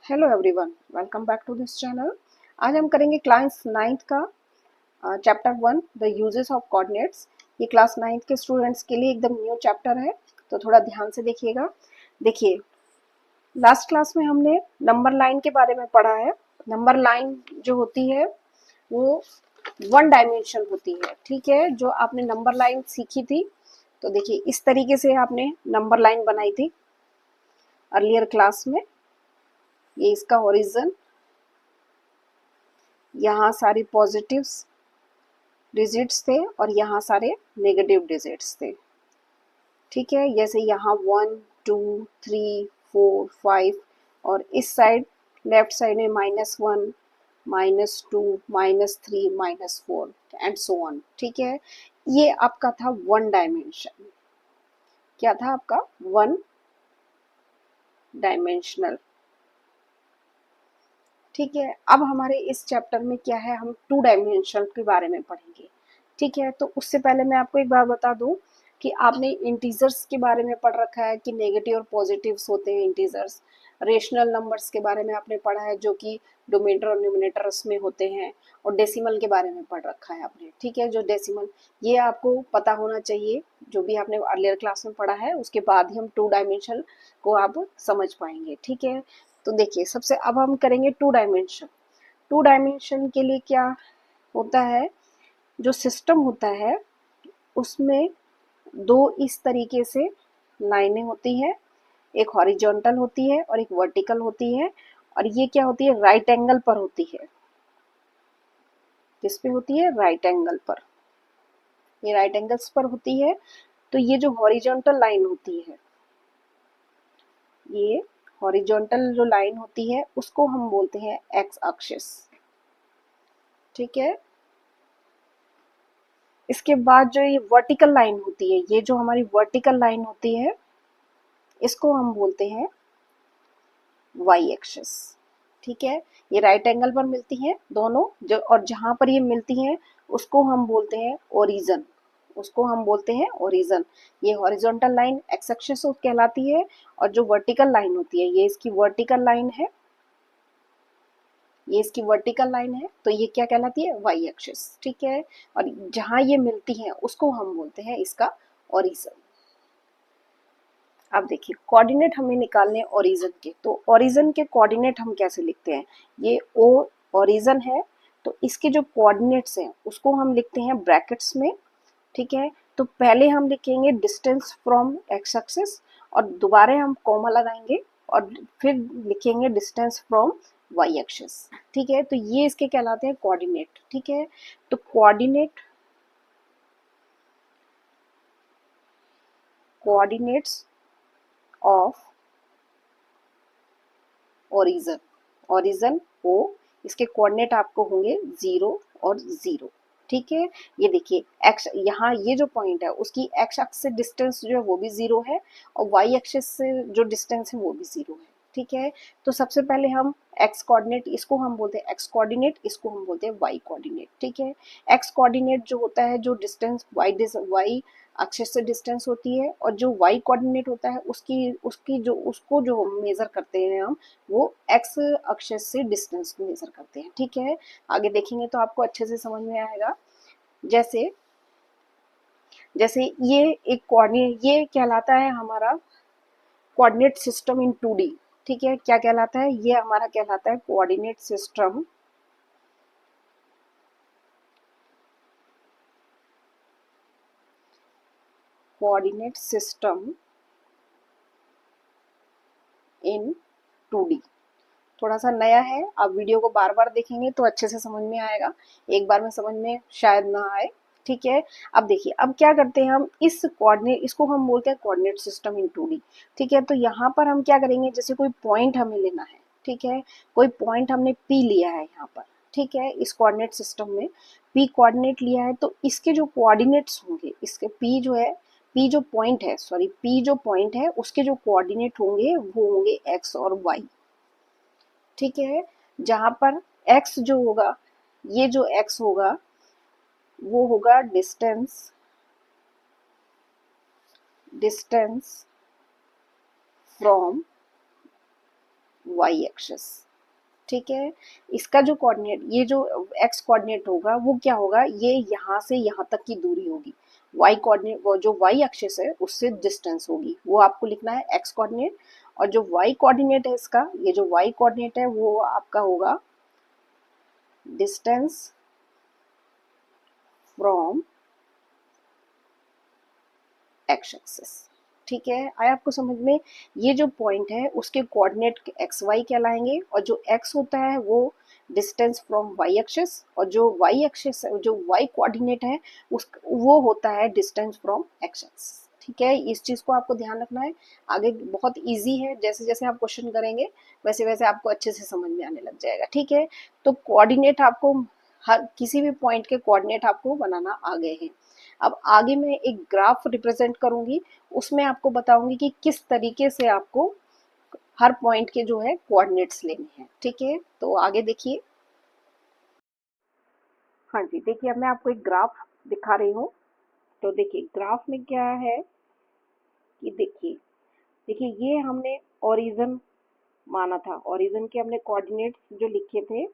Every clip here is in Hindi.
Hello everyone, welcome back to this channel. आज हम करेंगे क्लास नाइन्थ का chapter 1 the uses of coordinates. ये क्लास नाइन्थ के स्टूडेंट्स के लिए एकदम न्यू चैप्टर है, तो थोड़ा ध्यान से देखिएगा। देखिए, लास्ट क्लास में हमने नंबर लाइन के बारे में पढ़ा है। नंबर लाइन जो होती है वो वन डायमेंशन होती है, ठीक है। जो आपने नंबर लाइन सीखी थी, तो देखिए इस तरीके से आपने नंबर लाइन बनाई थी अर्लियर क्लास में। ये इसका ओरिजिन, यहाँ सारी पॉजिटिव्स डिजिट्स थे और यहाँ सारे नेगेटिव डिजिट्स थे, ठीक है। जैसे यहाँ 1 2 3 4 5 और इस साइड लेफ्ट साइड में -1 -2 -3 -4 एंड सो ऑन, ठीक है। ये आपका था वन डायमेंशन। क्या था आपका? वन डायमेंशनल, ठीक है। अब हमारे इस चैप्टर में क्या है, हम टू डायमेंशन के बारे में पढ़ेंगे, ठीक है। तो उससे पहले मैं आपको एक बार बता दूं कि आपने इंटीजर्स के बारे में पढ़ रखा है कि नेगेटिव और पॉजिटिव्स होते हैं इंटीजर्स। रेशनल नंबर्स के बारे में आपने पढ़ा है जो कि डोमिनेटर और न्यूमिनेटर्स में होते हैं, और डेसिमल के बारे में पढ़ रखा है आपने, ठीक है। जो डेसिमल, ये आपको पता होना चाहिए। जो भी आपने अर्लियर क्लास में पढ़ा है उसके बाद ही हम टू डायमेंशन को आप समझ पाएंगे, ठीक है। तो देखिए, सबसे अब हम करेंगे टू डायमेंशन। टू डायमेंशन के लिए क्या होता है, जो सिस्टम होता है उसमें दो इस तरीके से लाइनें होती हैं। एक हॉरिजॉन्टल होती है और एक वर्टिकल होती है, और ये क्या होती है, राइट एंगल पर होती है। किस पे होती है? राइट एंगल पर। ये राइट एंगल्स पर होती है। तो ये जो हॉरिजॉन्टल लाइन होती है, ये हॉरिजॉन्टल जो लाइन होती है उसको हम बोलते हैं एक्स एक्सिस, ठीक है। इसके बाद जो ये वर्टिकल लाइन होती है, ये जो हमारी वर्टिकल लाइन होती है, इसको हम बोलते हैं वाई एक्सिस, ठीक है। ये राइट एंगल पर मिलती हैं दोनों, जो और जहां पर ये मिलती हैं उसको हम बोलते हैं ओरिजन। उसको हम बोलते हैं ओरिजन। ये हॉरिजॉन्टल लाइन एक्स एक्सिस कहलाती है, और जो वर्टिकल लाइन होती है ये इसकी वर्टिकल लाइन है। ये इसकी वर्टिकल लाइन है, तो ये क्या कहलाती है? वाई एक्सिस, ठीक है। और जहां ये मिलती हैं उसको हम बोलते हैं इसका ओरिजन। अब देखिए, कोऑर्डिनेट हमें निकालने ओरिजन के, तो ओरिजन के कोऑर्डिनेट हम कैसे लिखते हैं? ये ओ ओरिजन है, तो इसके जो कोऑर्डिनेट्स हैं उसको हम लिखते हैं ब्रैकेट्स में, ठीक है। तो पहले हम लिखेंगे डिस्टेंस फ्रॉम एक्स एक्सिस, और दोबारा हम कॉमा लगाएंगे, और फिर लिखेंगे डिस्टेंस फ्रॉम वाई एक्सिस, ठीक है। तो ये इसके कहलाते हैं कोऑर्डिनेट, ठीक है। तो coordinates of origin, origin O, इसके कोऑर्डिनेट आपको होंगे 0 और 0, ठीक है। ये देखिए एक्स, यहाँ ये जो पॉइंट है उसकी एक्स एक्सिस से डिस्टेंस जो है वो भी 0 है, और वाई एक्सिस से जो डिस्टेंस है वो भी 0 है, ठीक है। तो सबसे पहले हम एक्स कोऑर्डिनेट, इसको हम बोलते हैं एक्स कोऑर्डिनेट, इसको हम बोलते हैं वाई कोऑर्डिनेट, ठीक है। एक्स कोऑर्डिनेट जो होता है, जो डिस्टेंस वाई एक्सिस से डिस्टेंस होती है, और जो वाई कोऑर्डिनेट होता है उसकी उसकी जो उसको जो मेजर करते हैं हम, वो एक्स एक्सिस से डिस्टेंस को मेजर करते हैं, ठीक है। आगे देखेंगे तो आपको अच्छे से समझ में आएगा। जैसे जैसे ये एक कोऑर्डिनेट, ये कहलाता है हमारा कोऑर्डिनेट सिस्टम इन 2D, ठीक है। क्या कहलाता है? ये हमारा कहलाता है coordinate system coordinate system in 2D। थोड़ा सा नया है, आप वीडियो को बार बार देखेंगे तो अच्छे से समझ में आएगा, एक बार में समझ में शायद ना आए, ठीक है। अब देखिए, अब क्या करते हैं हम, इस कोऑर्डिनेट, इसको हम बोलते हैं कोऑर्डिनेट सिस्टम इन 2D, ठीक है। तो यहाँ पर हम क्या करेंगे, जैसे कोई पॉइंट हमें लेना है, ठीक है। कोई पॉइंट हमने P लिया है यहाँ पर, ठीक है। इस कोऑर्डिनेट सिस्टम में P कोऑर्डिनेट लिया है, तो इसके जो कोऑर्डिनेट्स होंगे, इसके P जो है, P जो पॉइंट है, सॉरी P जो पॉइंट है उसके जो कोऑर्डिनेट होंगे वो होंगे x और y, ठीक है। जहां पर x जो होगा, ये जो x होगा वो होगा distance distance from Y axis. ठीक है, इसका जो कोऑर्डिनेट, ये जो एक्स कोऑर्डिनेट होगा वो क्या होगा, ये यहाँ से यहाँ तक की दूरी होगी। वाई कोऑर्डिनेट, वो जो वाई एक्सिस है उससे डिस्टेंस होगी, वो आपको लिखना है एक्स कोऑर्डिनेट। और जो वाई कोऑर्डिनेट है इसका, ये जो वाई कोऑर्डिनेट है वो आपका होगा डिस्टेंस फ्रॉम एक्स एक्सिस। ठीक है, आया आपको समझ में। ये जो पॉइंट है उसके कोऑर्डिनेट एक्स वाई कहलाएंगे, और जो एक्स होता है वो डिस्टेंस फ्रॉम वाई एक्सिस, और जो वाई एक्सिस, जो वाई कोऑर्डिनेट है उस वो होता है डिस्टेंस फ्रॉम एक्स एक्सिस। ठीक है, इस चीज को आपको ध्यान रखना है। आगे बहुत इजी है, जैसे जैसे आप क्वेश्चन करेंगे वैसे वैसे आपको अच्छे से समझ में आने लग जाएगा। ठीक है, तो कोऑर्डिनेट आपको, हर किसी भी पॉइंट के कोऑर्डिनेट आपको बनाना आ गए हैं। अब आगे मैं एक ग्राफ रिप्रेजेंट करूंगी, उसमें आपको बताऊंगी कि किस तरीके से आपको हर पॉइंट के जो है कोऑर्डिनेट्स लेने हैं। ठीक है, तो आगे देखिए। हाँ जी, देखिए अब मैं आपको एक ग्राफ दिखा रही हूँ। तो देखिए ग्राफ में क्या है कि देखिए, देखिए ये हमने ओरिजिन माना था, ओरिजिन के हमने कोऑर्डिनेट्स जो लिखे थे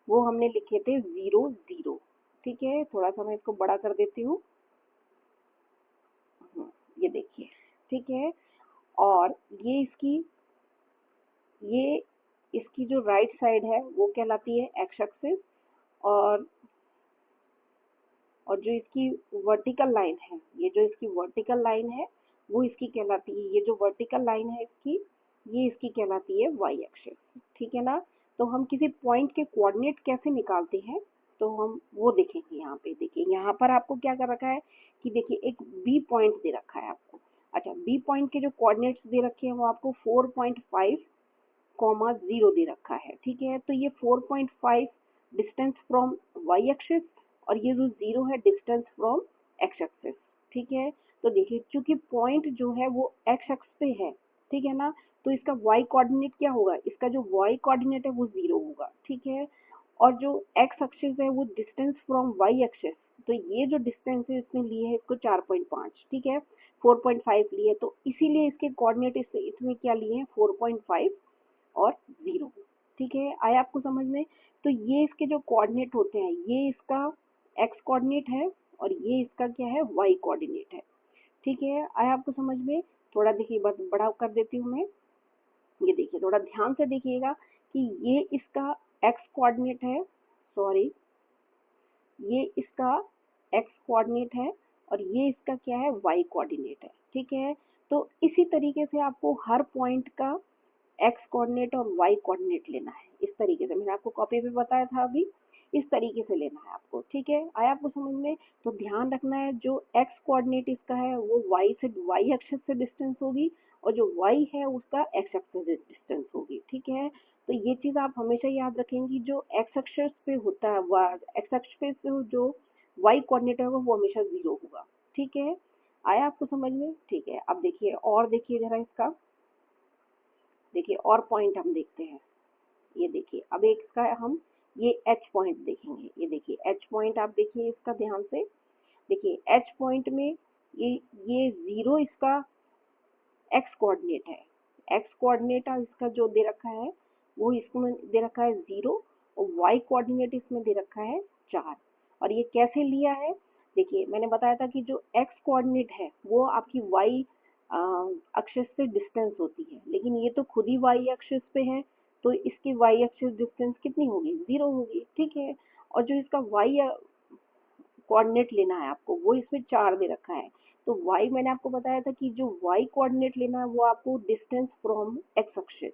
वो हमने लिखे थे 0 0। ठीक है, थोड़ा सा मैं इसको बड़ा कर देती हूँ। ये देखिए, ठीक है। और ये इसकी, ये इसकी जो राइट साइड है वो कहलाती है एक्स एक्सिस, और और जो इसकी वर्टिकल लाइन है, ये जो इसकी वर्टिकल लाइन है वो इसकी कहलाती है, ये जो वर्टिकल लाइन है इसकी, ये इसकी कहलाती है वाई एक्सिस। ठीक है ना। तो हम किसी पॉइंट के कोऑर्डिनेट कैसे निकालते हैं, तो हम वो देखेंगे। यहाँ पे देखिए, यहाँ पर आपको क्या कर रखा है कि देखिए एक बी पॉइंट दे रखा है आपको। अच्छा, बी पॉइंट के जो कोऑर्डिनेट्स दे रखे हैं वो आपको 4.5 कॉमा 0 दे रखा है। ठीक है, तो ये 4.5 डिस्टेंस फ्रॉम वाई एक्सिस, और ये जो 0 है डिस्टेंस फ्रॉम एक्स एक्सिस। ठीक है, तो देखिए क्योंकि पॉइंट जो है वो एक्स एक्स पे है, ठीक है ना, तो इसका वाई कोऑर्डिनेट क्या होगा, इसका जो वाई कोऑर्डिनेट है वो 0 होगा। ठीक है, और जो एक्स एक्सिस है वो डिस्टेंस फ्रॉम वाई एक्सिस, तो ये जो डिस्टेंस है इसमें लिए है इसको 4.5। ठीक है, 4.5 लिए, तो इसीलिए इसके कोऑर्डिनेट इसमें क्या लिए हैं, 4.5 और 0। ठीक है, आया आपको समझ में। तो ये इसके जो कोऑर्डिनेट होते हैं, ये इसका एक्स कोऑर्डिनेट है और ये इसका क्या है, वाई कोऑर्डिनेट है। ठीक है, आया आपको समझ में। थोड़ा देखिए, बस बड़ा कर देती हूँ मैं। ये देखिए, थोड़ा ध्यान से देखिएगा कि ये इसका एक्स कोऑर्डिनेट है, सॉरी, ये इसका एक्स कोऑर्डिनेट है, और ये इसका क्या है, वाई कोऑर्डिनेट है। ठीक है, तो इसी तरीके से आपको हर पॉइंट का एक्स कोऑर्डिनेट और वाई कोऑर्डिनेट लेना है। इस तरीके से मैंने आपको कॉपी पे बताया था अभी, इस तरीके से लेना है आपको। ठीक है, आया आपको समझ में। तो ध्यान रखना है, जो एक्स कोऑर्डिनेट इसका है वो वाई से, वाई एक्सिस से डिस्टेंस होगी, और जो वाई है उसका एक्स एक्सिस से डिस्टेंस होगी। ठीक है, तो ये चीज आप हमेशा याद रखेंगी, जो एक्स एक्सिस पे होता है, एक्स एक्सिस पे जो वाई कोऑर्डिनेट होगा वो हमेशा 0 होगा। ठीक है, आया आपको समझ में। ठीक है, अब देखिए, और देखिए जरा इसका, देखिए और पॉइंट हम देखते हैं। ये देखिए, अब एक इसका हम ये एच पॉइंट देखेंगे। ये देखिए एच पॉइंट, आप देखिए इसका ध्यान से। देखिए एच पॉइंट में ये 0 इसका एक्स कोऑर्डिनेट है, एक्स कोऑर्डिनेट इसका जो दे रखा है वो इसमें दे रखा है 0, और वाई कोऑर्डिनेट इसमें दे रखा है 4। और ये कैसे लिया है, देखिए मैंने बताया था कि जो एक्स कोऑर्डिनेट है वो आपकी वाई एक्सिस से डिस्टेंस होती है, लेकिन ये तो खुद ही वाई एक्सिस पे है, तो इसकी वाई एक्सिस डिस्टेंस कितनी होगी, 0 होगी। ठीक है, और जो इसका वाई कोऑर्डिनेट लेना है आपको वो इसमें 4 दे रखा है। तो y मैंने आपको बताया था कि जो y कोऑर्डिनेट लेना है वो आपको डिस्टेंस फ्रॉम x एक्सिस।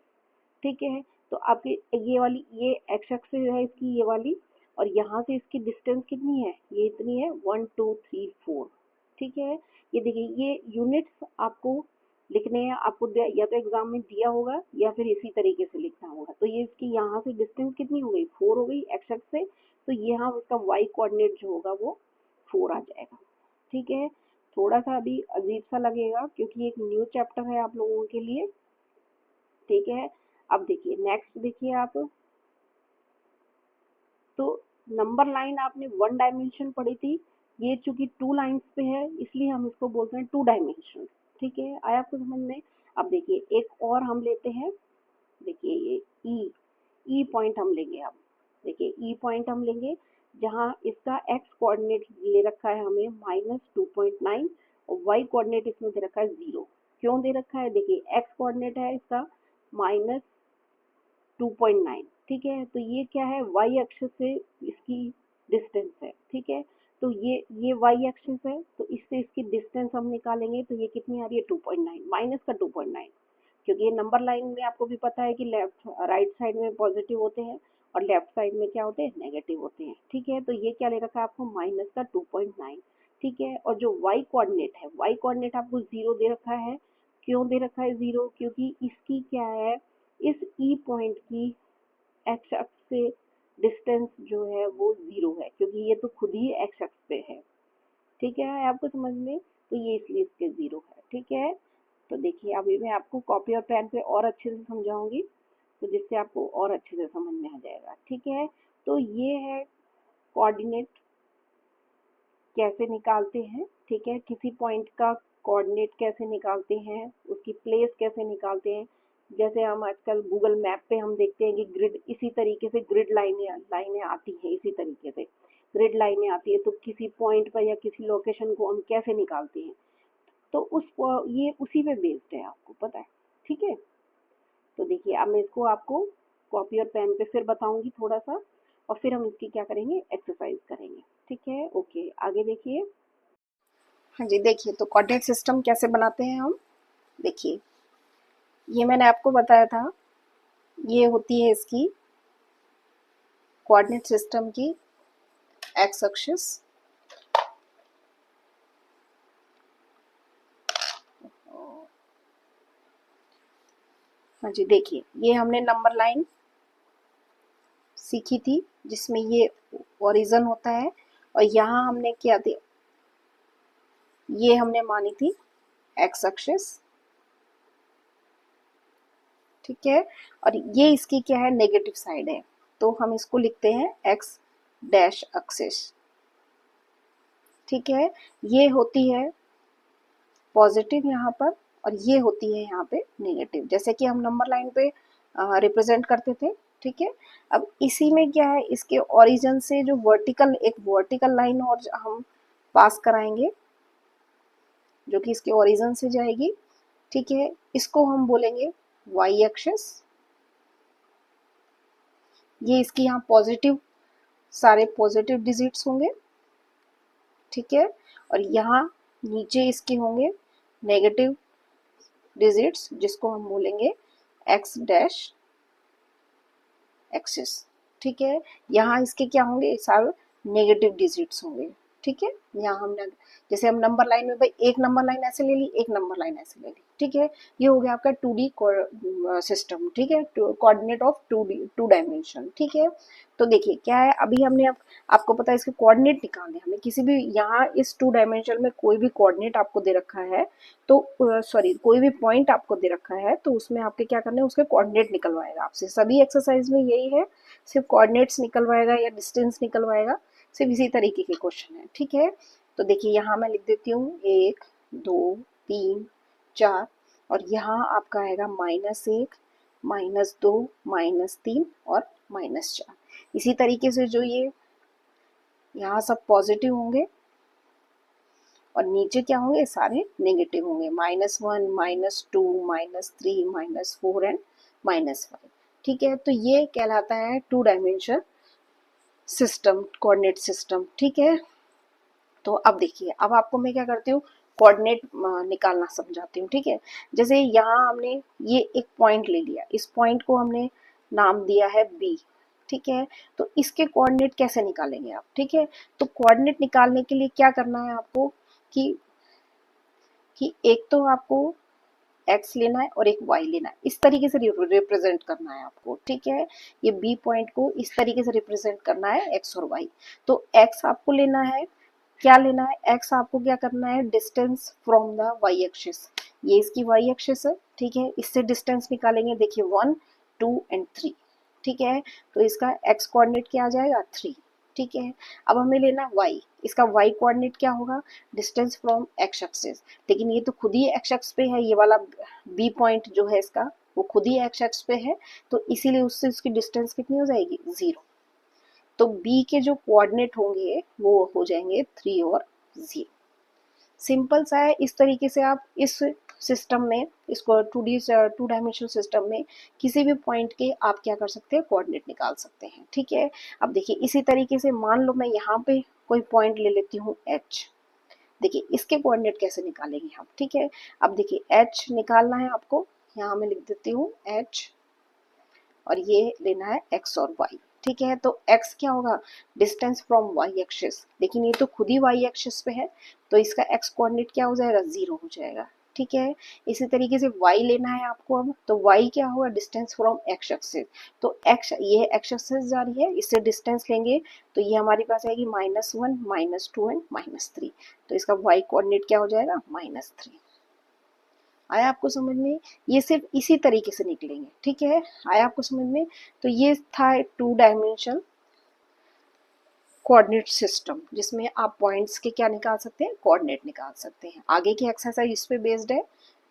ठीक है, तो आपके ये वाली, ये x एक्सिस है इसकी, ये वाली, और यहाँ से इसकी डिस्टेंस कितनी है, ये इतनी है 1 2 3 4। ठीक है, ये देखिए ये यूनिट्स आपको लिखने हैं, आपको या तो एग्जाम में दिया होगा या फिर इसी तरीके से लिखना होगा। तो ये इसकी यहाँ से डिस्टेंस कितनी हो गई, 4 हो गई x एक्सिस से, तो यहाँ इसका y कोऑर्डिनेट जो होगा वो 4 आ जाएगा। ठीक है, थोड़ा सा अभी अजीब सा लगेगा क्योंकि एक न्यू चैप्टर है आप लोगों के लिए। ठीक है, अब देखिए नेक्स्ट देखिए आप, तो नंबर लाइन आपने 1 डायमेंशन पढ़ी थी, ये चूंकि 2 लाइंस पे है इसलिए हम इसको बोलते हैं 2 डायमेंशन। ठीक है, आया आपको समझ में। अब देखिए एक और हम लेते हैं, देखिए ये ई पॉइंट हम लेंगे। अब देखिए ई पॉइंट हम लेंगे जहाँ इसका एक्स कोऑर्डिनेट ले रखा है हमें -2.9 और वाई कोऑर्डिनेट इसमें दे रखा है 0। क्यों दे रखा है? देखिए एक्स कोऑर्डिनेट है इसका -2.9, ठीक है। तो ये क्या है? वाई एक्सिस से इसकी डिस्टेंस है, ठीक है। तो ये वाई एक्सिस है, तो इससे इसकी डिस्टेंस हम निकालेंगे तो ये कितनी आ रही है? 2.9 माइनस का 2.9, क्योंकि ये नंबर लाइन में आपको भी पता है कि लेफ्ट राइट साइड में पॉजिटिव होते हैं और लेफ्ट साइड में क्या होते हैं? नेगेटिव होते हैं, ठीक है। तो ये क्या ले रखा है आपको? माइनस का 2.9, ठीक है। और जो वाई कोऑर्डिनेट है, वाई कोऑर्डिनेट आपको 0 दे रखा है। क्यों दे रखा है 0? क्योंकि इसकी क्या है, इस ई पॉइंट की एक्स अक्ष से डिस्टेंस जो है वो 0 है, क्योंकि ये तो खुद ही एक्स अक्ष पे है, ठीक है आपको समझ में? तो ये इसलिए इसके 0 है, ठीक है। तो देखिए अभी मैं आपको कॉपी और पेन पे और अच्छे से समझाऊंगी, तो जिससे आपको और अच्छे से समझ में आ जाएगा, ठीक है। तो ये है कोऑर्डिनेट कैसे निकालते हैं, ठीक है। किसी पॉइंट का कोऑर्डिनेट कैसे निकालते हैं, उसकी प्लेस कैसे निकालते हैं। जैसे हम आजकल गूगल मैप पे हम देखते हैं कि ग्रिड, इसी तरीके से ग्रिड लाइनें आती हैं, इसी तरीके से ग्रिड लाइनें आती है। तो किसी पॉइंट पर या किसी लोकेशन को हम कैसे निकालते हैं, तो ये उसी पे बेस्ड है, आपको पता है, ठीक है। तो देखिए अब मैं इसको आपको कॉपी और पेन पे फिर बताऊंगी थोड़ा सा, और फिर हम इसकी क्या करेंगे? एक्सरसाइज करेंगे, ठीक है। ओके, आगे देखिए। हाँ जी, देखिए तो कोऑर्डिनेट सिस्टम कैसे बनाते हैं हम। देखिए ये मैंने आपको बताया था, ये होती है इसकी कोऑर्डिनेट सिस्टम की एक्स एक्सिस, हाँ जी। देखिए ये हमने नंबर लाइन सीखी थी जिसमें ये ओरिजिन होता है, और यहाँ हमने क्या थी, ये हमने मानी थी एक्स एक्सिस, ठीक है। और ये इसकी क्या है? नेगेटिव साइड है, तो हम इसको लिखते हैं एक्स डैश एक्सिस, ठीक है। ये होती है पॉजिटिव यहाँ पर, और ये होती है यहाँ पे नेगेटिव, जैसे कि हम नंबर लाइन पे रिप्रेजेंट करते थे, ठीक है। अब इसी में क्या है, इसके ओरिजिन से जो वर्टिकल, एक वर्टिकल लाइन और हम पास कराएंगे जो कि इसके ओरिजिन से जाएगी, ठीक है। इसको हम बोलेंगे वाई एक्सिस। ये इसकी यहाँ पॉजिटिव, सारे पॉजिटिव डिजिट्स होंगे, ठीक है। और यहाँ नीचे इसके होंगे नेगेटिव डिजिट्स, जिसको हम बोलेंगे एक्स डैश एक्सिस, ठीक है। यहाँ इसके क्या होंगे? सारे नेगेटिव डिजिट्स होंगे, ठीक है। यहाँ हमने जैसे हम नंबर लाइन में भाई एक नंबर लाइन ऐसे ले ली, एक नंबर लाइन ऐसे ले ली, ठीक है। ये हो गया आपका 2D सिस्टम, ठीक है, कोऑर्डिनेट ऑफ 2 डायमेंशन, ठीक है। तो देखिए क्या है, अभी हमने अब आपको पता है इसके कोऑर्डिनेट निकालने, हमें किसी भी यहाँ इस 2 डायमेंशन में कोई भी कोऑर्डिनेट आपको दे रखा है, तो सॉरी कोई भी पॉइंट आपको दे रखा है, तो उसमें आपके क्या करने हैं? उसके कोऑर्डिनेट निकलवाएगा आपसे। सभी एक्सरसाइज में यही है, सिर्फ कोऑर्डिनेट्स निकलवाएगा या डिस्टेंस निकलवाएगा, सिर्फ इसी तरीके के क्वेश्चन है, ठीक है। तो देखिए यहाँ मैं लिख देती हूँ 1 2 3 4, और यहाँ आपका आएगा -1 -2 -3 और -4। इसी तरीके से जो ये यहाँ सब पॉजिटिव होंगे और नीचे क्या होंगे? सारे नेगेटिव होंगे, -1 -2 -3 -4 एंड -5, ठीक है। तो ये कहलाता है 2 डायमेंशन सिस्टम, कोऑर्डिनेट सिस्टम, ठीक है। तो अब देखिए, अब आपको मैं क्या करती हूँ, कोऑर्डिनेट निकालना समझाती हूँ, ठीक है। जैसे यहाँ हमने ये एक पॉइंट ले लिया, इस पॉइंट को हमने नाम दिया है बी, ठीक है। तो इसके कोऑर्डिनेट कैसे निकालेंगे आप, ठीक है। तो कोऑर्डिनेट निकालने के लिए क्या करना है आपको कि एक तो आपको एक्स लेना है और एक वाई लेना है, इस तरीके से रिप्रेजेंट करना है आपको, ठीक है। ये बी पॉइंट को इस तरीके से रिप्रेजेंट करना है, एक्स और वाई। तो एक्स आपको लेना है, क्या लेना है? एक्स आपको क्या करना है? Distance from the Y axis, ये इसकी वाई एक्सिस है, ठीक है। इससे डिस्टेंस निकालेंगे, देखिए 1 2 एंड 3, ठीक है। तो इसका एक्स कोऑर्डिनेट क्या आ जाएगा? 3, ठीक है। अब हमें लेना है वाई, इसका वाई कोऑर्डिनेट क्या होगा? डिस्टेंस फ्रॉम एक्स एक्सिस, लेकिन ये तो खुद ही एक्स एक्स पे है, ये वाला बी पॉइंट जो है इसका वो खुद ही एक्स एक्स पे है, तो इसीलिए उससे उसकी डिस्टेंस कितनी हो जाएगी, 0। तो बी के जो कोऑर्डिनेट होंगे वो हो जाएंगे 3 और 0। सिंपल सा है। इस तरीके से आप इस सिस्टम में, इसको टू डायमेंशनल सिस्टम में किसी भी पॉइंट के आप क्या कर सकते हैं, कोऑर्डिनेट निकाल सकते हैं। ठीक है, अब देखिए इसी तरीके से मान लो मैं यहाँ पे कोई पॉइंट ले लेती हूँ एच। देखिए इसके कोऑर्डिनेट कैसे निकालेंगे हम। ठीक है, अब देखिए एच निकालना है आपको, यहाँ मैं लिख देती हूँ एच, और ये लेना है एक्स और वाई। ठीक है, तो x क्या होगा, डिस्टेंस फ्रॉम y एक्सिस, लेकिन ये तो खुद ही y एक्सिस पे है, तो इसका x कोऑर्डिनेट क्या हो जाएगा, 0 हो जाएगा। ठीक है, इसी तरीके से y लेना है आपको अब, तो y क्या होगा, डिस्टेंस फ्रॉम x एक्सिस, तो x ये x एक्सिस जा रही है, इससे डिस्टेंस लेंगे तो ये हमारे पास आएगी -1 -2 एंड -3, तो इसका y कोऑर्डिनेट क्या हो जाएगा, -3। आया आपको समझ में, ये सिर्फ इसी तरीके से निकलेंगे। ठीक है, आया आपको समझ में, तो ये था टू डायमेंशनल कोऑर्डिनेट सिस्टम, जिसमें आप पॉइंट्स के क्या निकाल सकते हैं, कोऑर्डिनेट निकाल सकते हैं। आगे की एक्सरसाइज इस पे बेस्ड है,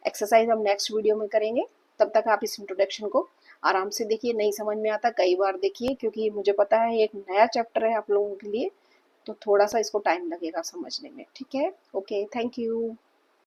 एक्सरसाइज हम नेक्स्ट वीडियो में करेंगे। तब तक आप इस इंट्रोडक्शन को आराम से देखिए, नहीं समझ में आता कई बार देखिए, क्योंकि मुझे पता है एक नया चैप्टर है आप लोगों के लिए, तो थोड़ा सा इसको टाइम लगेगा समझने में। ठीक है, ओके, थैंक यू।